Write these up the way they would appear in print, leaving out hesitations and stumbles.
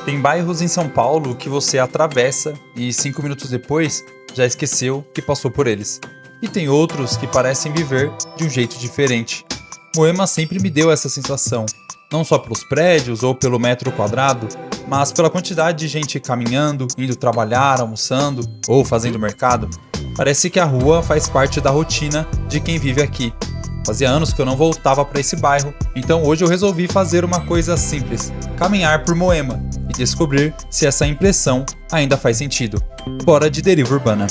Tem bairros em São Paulo que você atravessa e 5 minutos depois já esqueceu que passou por eles. E tem outros que parecem viver de um jeito diferente. Moema sempre me deu essa sensação, não só pelos prédios ou pelo metro quadrado, mas pela quantidade de gente caminhando, indo trabalhar, almoçando ou fazendo mercado. Parece que a rua faz parte da rotina de quem vive aqui. Fazia anos que eu não voltava para esse bairro, então hoje eu resolvi fazer uma coisa simples: caminhar por Moema e descobrir se essa impressão ainda faz sentido. Bora de deriva urbana!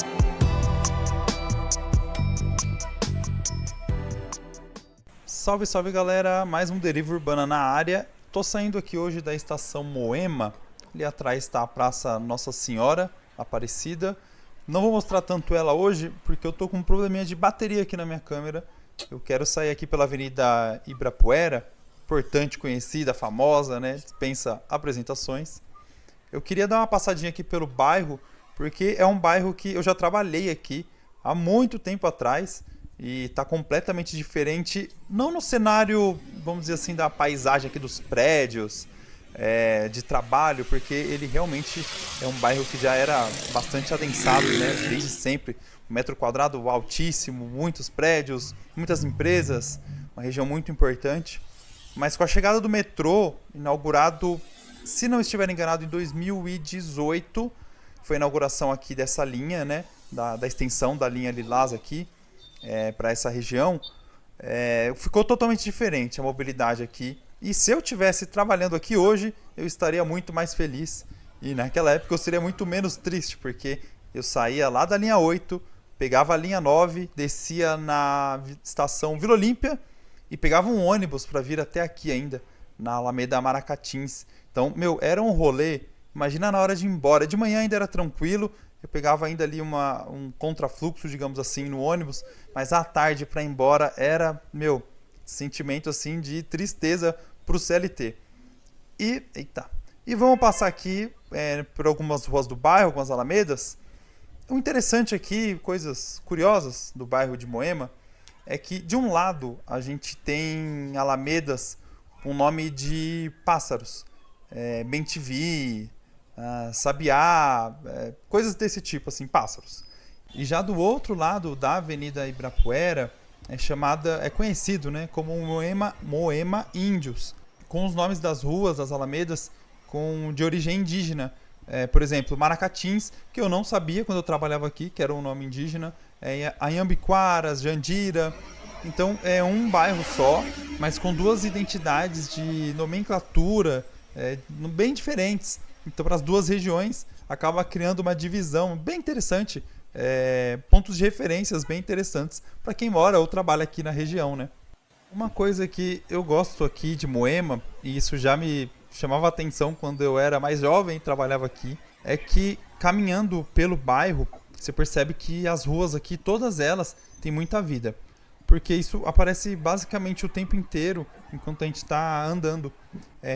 Salve, salve galera! Mais um deriva urbana na área. Tô saindo aqui hoje da estação Moema. Ali atrás está a Praça Nossa Senhora Aparecida. Não vou mostrar tanto ela hoje porque eu tô com um probleminha de bateria aqui na minha câmera. Eu quero sair aqui pela Avenida Ibirapuera, importante, conhecida, famosa, né? Dispensa apresentações. Eu queria dar uma passadinha aqui pelo bairro, porque é um bairro que eu já trabalhei aqui há muito tempo atrás e está completamente diferente, não no cenário, vamos dizer assim, da paisagem aqui dos prédios, de trabalho, porque ele realmente é um bairro que já era bastante adensado, né? Desde sempre. Metro quadrado altíssimo, muitos prédios, muitas empresas, uma região muito importante. Mas com a chegada do metrô, inaugurado, se não estiver enganado, em 2018, foi a inauguração aqui dessa linha, né, da extensão da linha Lilás aqui, para essa região, ficou totalmente diferente a mobilidade aqui. E se eu estivesse trabalhando aqui hoje, eu estaria muito mais feliz. E naquela época eu seria muito menos triste, porque eu saía lá da linha 8, pegava a linha 9, descia na estação Vila Olímpia e pegava um ônibus para vir até aqui ainda, na Alameda Maracatins. Então, era um rolê. Imagina na hora de ir embora. De manhã ainda era tranquilo, eu pegava ainda ali um contrafluxo, digamos assim, no ônibus, mas à tarde para ir embora era, sentimento assim de tristeza pro CLT. E vamos passar aqui por algumas ruas do bairro, algumas alamedas. O interessante aqui, coisas curiosas do bairro de Moema, é que de um lado a gente tem alamedas com nome de pássaros, bem-te-vi, sabiá, coisas desse tipo, assim, pássaros. E já do outro lado da Avenida Ibirapuera é conhecido, né, como Moema Índios, com os nomes das ruas, das alamedas, de origem indígena. Por exemplo, Maracatins, que eu não sabia quando eu trabalhava aqui, que era um nome indígena, Anhambiquaras, Jandira. Então é um bairro só, mas com duas identidades de nomenclatura bem diferentes. Então, para as duas regiões, acaba criando uma divisão bem interessante, pontos de referências bem interessantes para quem mora ou trabalha aqui na região, né? Uma coisa que eu gosto aqui de Moema, e isso já me chamava a atenção quando eu era mais jovem e trabalhava aqui, é que caminhando pelo bairro, você percebe que as ruas aqui, todas elas, têm muita vida. Porque isso aparece basicamente o tempo inteiro, enquanto a gente está andando.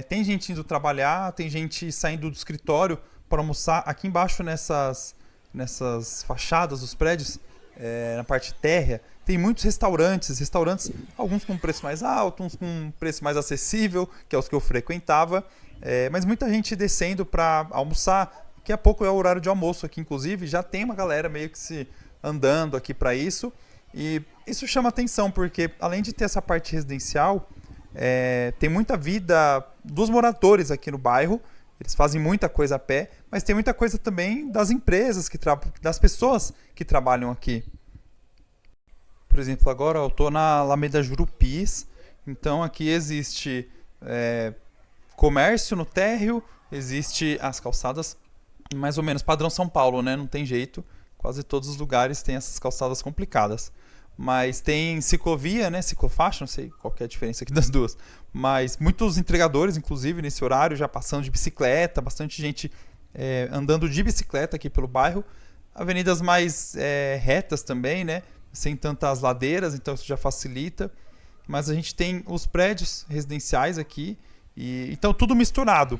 Tem gente indo trabalhar, tem gente saindo do escritório para almoçar. Aqui embaixo, nessas fachadas dos prédios, na parte térrea, tem muitos restaurantes, alguns com preço mais alto, uns com um preço mais acessível, que é os que eu frequentava, mas muita gente descendo para almoçar. Daqui a pouco é o horário de almoço aqui, inclusive, já tem uma galera meio que se andando aqui para isso, e isso chama atenção, porque além de ter essa parte residencial, tem muita vida dos moradores aqui no bairro, eles fazem muita coisa a pé, mas tem muita coisa também das empresas, das pessoas que trabalham aqui. Por exemplo, agora eu estou na Alameda Jurupis, então aqui existe comércio no térreo, existe as calçadas, mais ou menos padrão São Paulo, né? Não tem jeito, quase todos os lugares têm essas calçadas complicadas. Mas tem ciclovia, né? Ciclofaixa, não sei qual que é a diferença aqui das duas. Mas muitos entregadores, inclusive, nesse horário, já passando de bicicleta, bastante gente andando de bicicleta aqui pelo bairro. Avenidas mais retas também, né? Sem tantas ladeiras, então isso já facilita. Mas a gente tem os prédios residenciais aqui, então tudo misturado.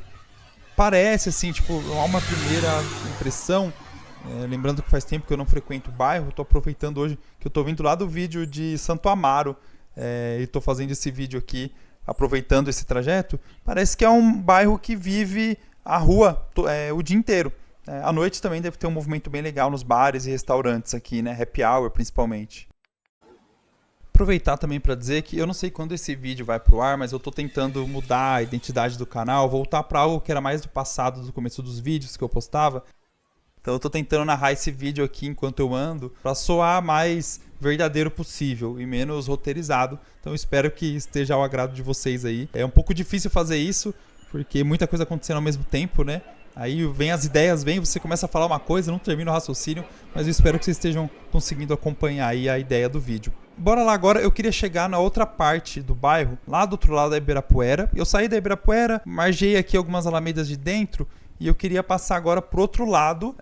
Parece assim, tipo, há uma primeira impressão. Lembrando que faz tempo que eu não frequento o bairro, estou aproveitando hoje que eu estou vindo lá do vídeo de Santo Amaro e estou fazendo esse vídeo aqui, aproveitando esse trajeto. Parece que é um bairro que vive a rua o dia inteiro. À noite também deve ter um movimento bem legal nos bares e restaurantes aqui, né? Happy hour principalmente. Aproveitar também para dizer que eu não sei quando esse vídeo vai pro ar, mas eu tô tentando mudar a identidade do canal, voltar para algo que era mais do passado, do começo dos vídeos que eu postava. Então eu tô tentando narrar esse vídeo aqui enquanto eu ando, para soar mais verdadeiro possível e menos roteirizado. Então eu espero que esteja ao agrado de vocês aí. É um pouco difícil fazer isso, porque muita coisa acontecendo ao mesmo tempo, né? Aí vem as ideias, você começa a falar uma coisa, não termina o raciocínio, mas eu espero que vocês estejam conseguindo acompanhar aí a ideia do vídeo. Bora lá agora, eu queria chegar na outra parte do bairro, lá do outro lado da Ibirapuera. Eu saí da Ibirapuera, margei aqui algumas alamedas de dentro e eu queria passar agora pro outro lado,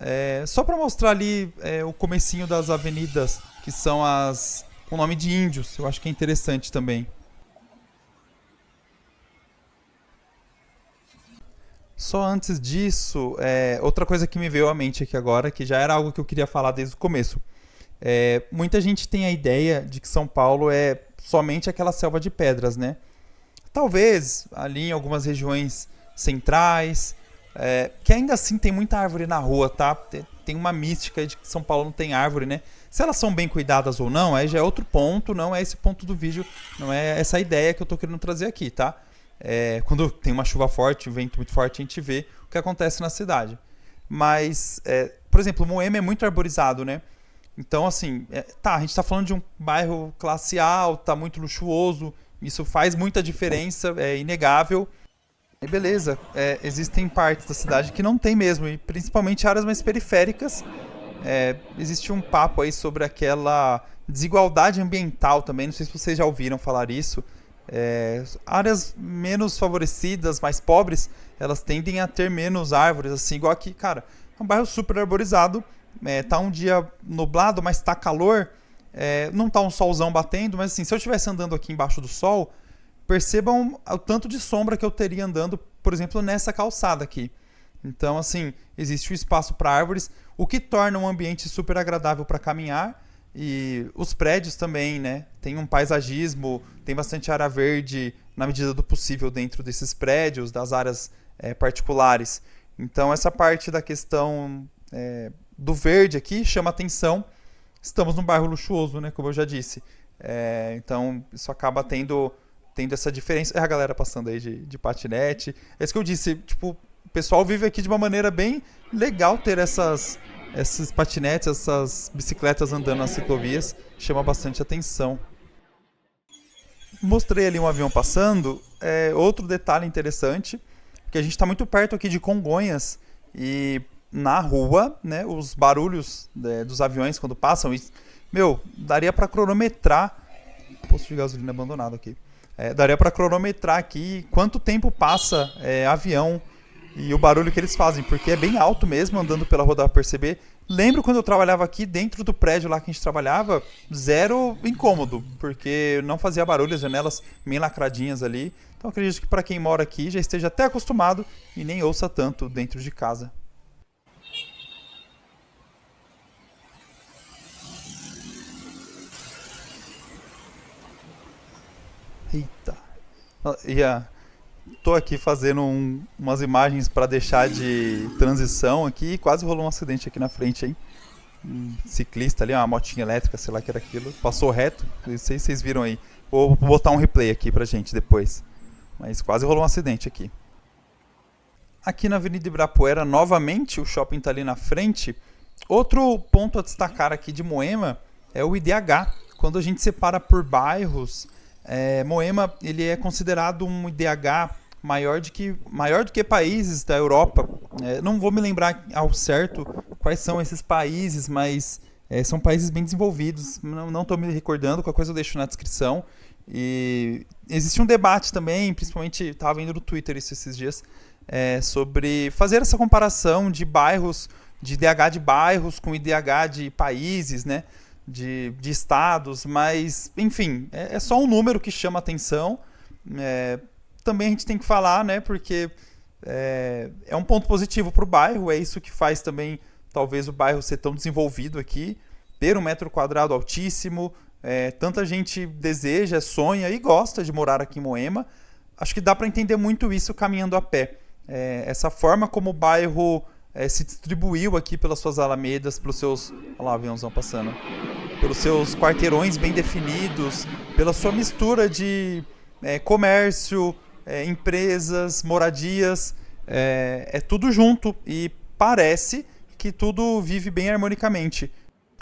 só para mostrar ali o comecinho das avenidas, que são as com nome de índios. Eu acho que é interessante também. Só antes disso, outra coisa que me veio à mente aqui agora, que já era algo que eu queria falar desde o começo. Muita gente tem a ideia de que São Paulo é somente aquela selva de pedras, né? Talvez ali em algumas regiões centrais, que ainda assim tem muita árvore na rua, tá? Tem uma mística de que São Paulo não tem árvore, né? Se elas são bem cuidadas ou não, aí já é outro ponto, não é esse ponto do vídeo, não é essa ideia que eu tô querendo trazer aqui, tá? Quando tem uma chuva forte, um vento muito forte, a gente vê o que acontece na cidade. Mas, por exemplo, Moema é muito arborizado, né? Então, assim, a gente está falando de um bairro classe alta, muito luxuoso, isso faz muita diferença, é inegável. E beleza, existem partes da cidade que não tem mesmo, e principalmente áreas mais periféricas. Existe um papo aí sobre aquela desigualdade ambiental também, não sei se vocês já ouviram falar isso. Áreas menos favorecidas, mais pobres, elas tendem a ter menos árvores, assim, igual aqui, cara, é um bairro super arborizado, tá um dia nublado, mas tá calor, não tá um solzão batendo, mas assim, se eu estivesse andando aqui embaixo do sol, percebam o tanto de sombra que eu teria andando, por exemplo, nessa calçada aqui. Então, assim, existe o espaço para árvores, o que torna um ambiente super agradável para caminhar. E os prédios também, né? Tem um paisagismo, tem bastante área verde na medida do possível dentro desses prédios, das áreas particulares. Então essa parte da questão do verde aqui chama atenção. Estamos num bairro luxuoso, né? Como eu já disse. Então isso acaba tendo essa diferença. A galera passando aí de patinete. É isso que eu disse, tipo, o pessoal vive aqui de uma maneira bem legal ter esses patinetes, essas bicicletas andando nas ciclovias, chama bastante atenção. Mostrei ali um avião passando, outro detalhe interessante, que a gente está muito perto aqui de Congonhas e na rua, né, os barulhos dos aviões quando passam, daria para cronometrar, posto de gasolina abandonado aqui, daria para cronometrar aqui quanto tempo passa avião e o barulho que eles fazem, porque é bem alto mesmo, andando pela rua dá pra perceber. Lembro quando eu trabalhava aqui, dentro do prédio lá que a gente trabalhava, zero incômodo, porque não fazia barulho, as janelas bem lacradinhas ali. Então acredito que para quem mora aqui já esteja até acostumado e nem ouça tanto dentro de casa. Eita. Tô aqui fazendo umas imagens para deixar de transição aqui e quase rolou um acidente aqui na frente, hein? Um ciclista ali, uma motinha elétrica, sei lá que era aquilo, passou reto, não sei se vocês viram aí. Vou botar um replay aqui pra gente depois. Mas quase rolou um acidente aqui. Aqui na Avenida Ibirapuera, novamente, o shopping tá ali na frente. Outro ponto a destacar aqui de Moema é o IDH. Quando a gente separa por bairros, Moema ele é considerado um IDH maior do que países da Europa. Não vou me lembrar ao certo quais são esses países, mas são países bem desenvolvidos. Não estou me recordando, qualquer coisa eu deixo na descrição. E existe um debate também, principalmente estava vendo no Twitter isso esses dias, sobre fazer essa comparação de bairros, de IDH de bairros com IDH de países, né? De estados, mas enfim, é só um número que chama atenção. Também a gente tem que falar, né? Porque é um ponto positivo para o bairro, é isso que faz também talvez o bairro ser tão desenvolvido aqui, ter um metro quadrado altíssimo, tanta gente deseja, sonha e gosta de morar aqui em Moema. Acho que dá para entender muito isso caminhando a pé. essa forma como o bairro se distribuiu aqui pelas suas alamedas, pelos seus... Olha lá o aviãozão passando. Pelos seus quarteirões bem definidos, pela sua mistura de comércio, empresas, moradias, é tudo junto e parece que tudo vive bem harmonicamente.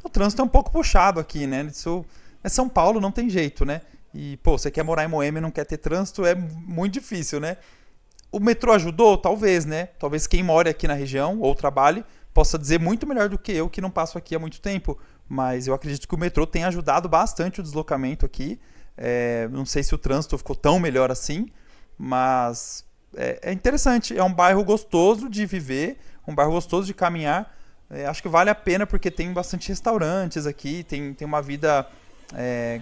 O trânsito é um pouco puxado aqui, né? Isso é São Paulo, não tem jeito, né? E, pô, você quer morar em Moema e não quer ter trânsito, é muito difícil, né? O metrô ajudou? Talvez, né? Talvez quem mora aqui na região ou trabalhe possa dizer muito melhor do que eu, que não passo aqui há muito tempo. Mas eu acredito que o metrô tem ajudado bastante o deslocamento aqui. Não sei se o trânsito ficou tão melhor assim, mas é interessante. É um bairro gostoso de viver, um bairro gostoso de caminhar. Acho que vale a pena porque tem bastante restaurantes aqui, tem uma vida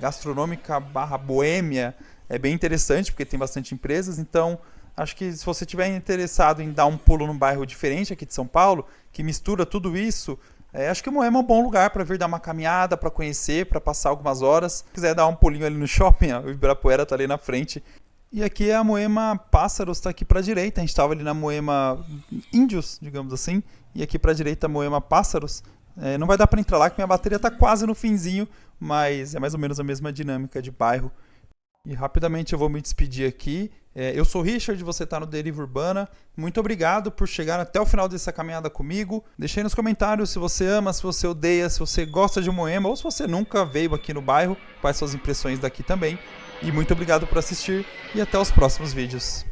gastronômica barra boêmia, é bem interessante porque tem bastante empresas. Então acho que se você estiver interessado em dar um pulo num bairro diferente aqui de São Paulo, que mistura tudo isso, acho que Moema é um bom lugar para vir dar uma caminhada, para conhecer, para passar algumas horas. Se quiser dar um pulinho ali no shopping, ó, o Ibirapuera tá ali na frente. E aqui é a Moema Pássaros, está aqui para a direita. A gente estava ali na Moema Índios, digamos assim, e aqui para a direita a Moema Pássaros. Não vai dar para entrar lá, que minha bateria está quase no finzinho, mas é mais ou menos a mesma dinâmica de bairro. E rapidamente eu vou me despedir aqui. Eu sou o Richard, você está no Deriva Urbana. Muito obrigado por chegar até o final dessa caminhada comigo. Deixe aí nos comentários se você ama, se você odeia, se você gosta de Moema ou se você nunca veio aqui no bairro. Quais suas impressões daqui também. E muito obrigado por assistir e até os próximos vídeos.